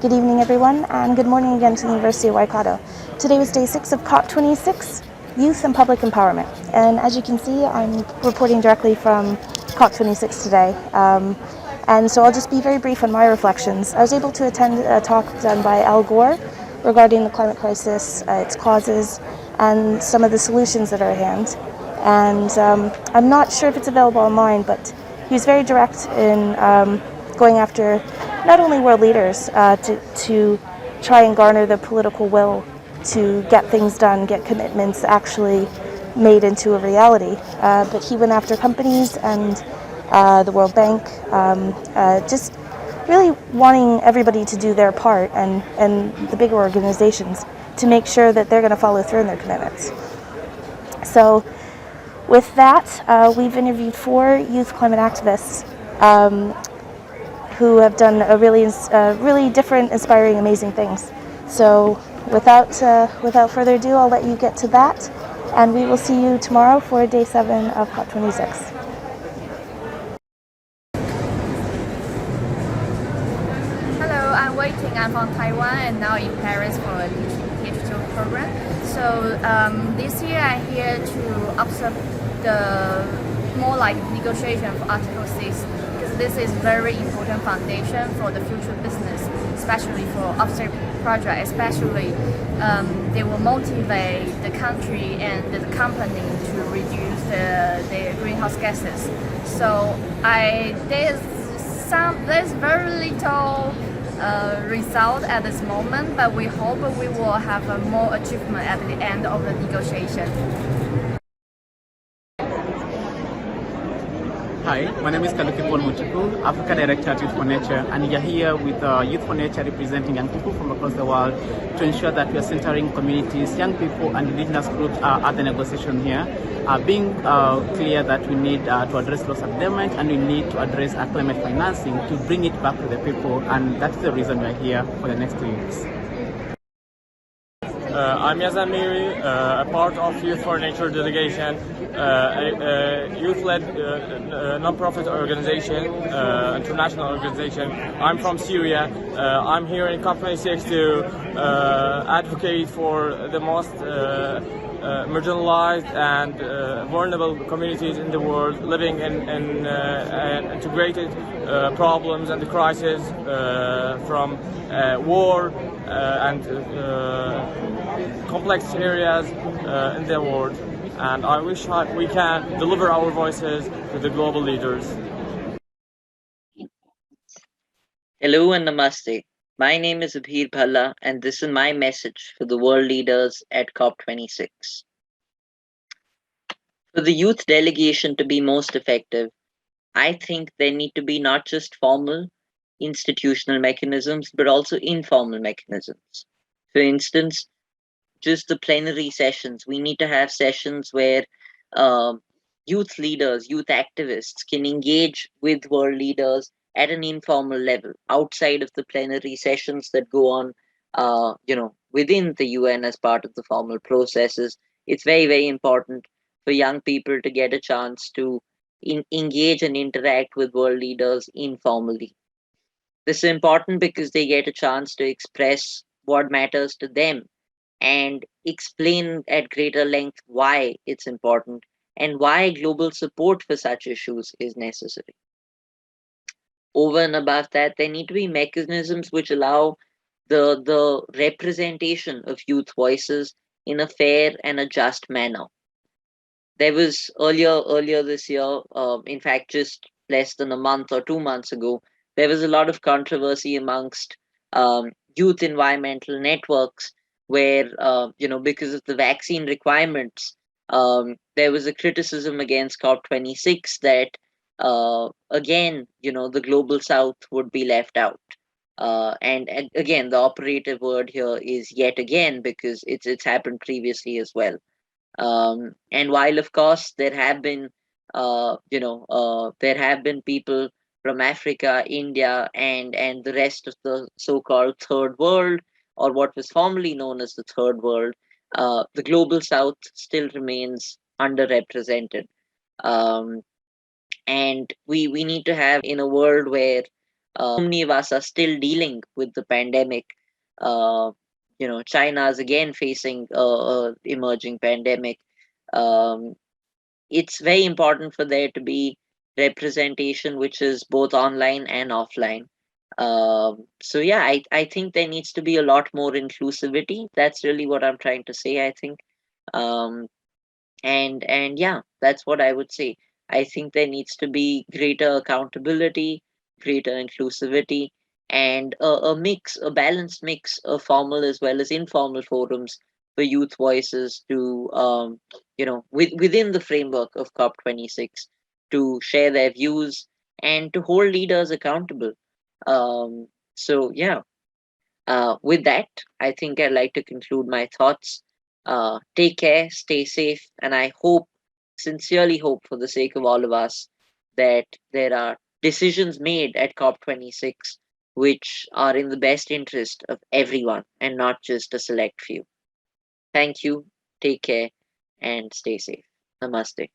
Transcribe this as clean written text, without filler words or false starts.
Good evening, everyone, and good morning again to the University of Waikato. Today was day 6 of COP26, Youth and Public Empowerment. And as you can see, I'm reporting directly from COP26 today. And so I'll just be very brief on my reflections. I was able to attend a talk done by Al Gore regarding the climate crisis, its causes, and some of the solutions that are at hand. And I'm not sure if it's available online, but he was very direct in going after not only world leaders to try and garner the political will to get things done, get commitments actually made into a reality, but he went after companies and the World Bank, just really wanting everybody to do their part, and the bigger organizations to make sure that they're going to follow through on their commitments. So with that, we've interviewed 4 youth climate activists who have done a really different, inspiring, amazing things. So without further ado, I'll let you get to that, and we will see you tomorrow for day 7 of COP26. Hello, I'm Wei-Ting. I'm from Taiwan and now in Paris for a digital program. So this year I'm here to observe the more like negotiation for Article 6, because this is very important foundation for the future business, especially for upstream project. Especially they will motivate the country and the company to reduce their greenhouse gases. So there's very little result at this moment, but we hope we will have a more achievement at the end of the negotiation. Hi, my name is Kaluki Matuku, Africa Director at Youth for Nature, and we are here with Youth for Nature representing young people from across the world to ensure that we are centering communities, young people and indigenous groups at the negotiation here, being clear that we need to address loss abandonment and we need to address climate financing to bring it back to the people, and that's the reason we are here for the next 2 weeks. I'm Yaza Miri, a part of Youth for Nature delegation, a youth-led non-profit organization, international organization. I'm from Syria. I'm here in COP26 to advocate for the most marginalized and vulnerable communities in the world living in integrated problems and the crisis from war and complex areas in the world, and I wish we can deliver our voices to the global leaders. Hello and namaste. My name is Abhiir Bhalla, and this is my message for the world leaders at COP26. For the youth delegation to be most effective, I think there need to be not just formal institutional mechanisms, but also informal mechanisms. For instance, just the plenary sessions. We need to have sessions where youth leaders, youth activists can engage with world leaders at an informal level, outside of the plenary sessions that go on, within the UN as part of the formal processes. It's very, very important for young people to get a chance to engage and interact with world leaders informally. This is important because they get a chance to express what matters to them and explain at greater length why it's important and why global support for such issues is necessary. Over and above that, there need to be mechanisms which allow the representation of youth voices in a fair and a just manner. There was earlier this year, in fact, just less than a month or 2 months ago, there was a lot of controversy amongst youth environmental networks where, because of the vaccine requirements, there was a criticism against COP26 that, again, the global south would be left out. And again, the operative word here is yet again, because it's happened previously as well. And while, of course, there have been people from Africa, India, and the rest of the so-called third world, or what was formerly known as the third world, the global south still remains underrepresented. And we need to have, in a world where Many of us are still dealing with the pandemic. China is again facing a emerging pandemic. Um, it's very important for there to be representation which is both online and offline. So yeah, I think there needs to be a lot more inclusivity. That's really what I'm trying to say, I think. um, and yeah, that's what I would say. I think there needs to be greater accountability, greater inclusivity, and a balanced mix of formal as well as informal forums for youth voices to within the framework of COP26 to share their views and to hold leaders accountable. So yeah, with that, I think I'd like to conclude my thoughts. Take care, stay safe, and I hope, sincerely hope, for the sake of all of us, that there are decisions made at COP26 which are in the best interest of everyone and not just a select few. Thank you, take care, and stay safe. Namaste.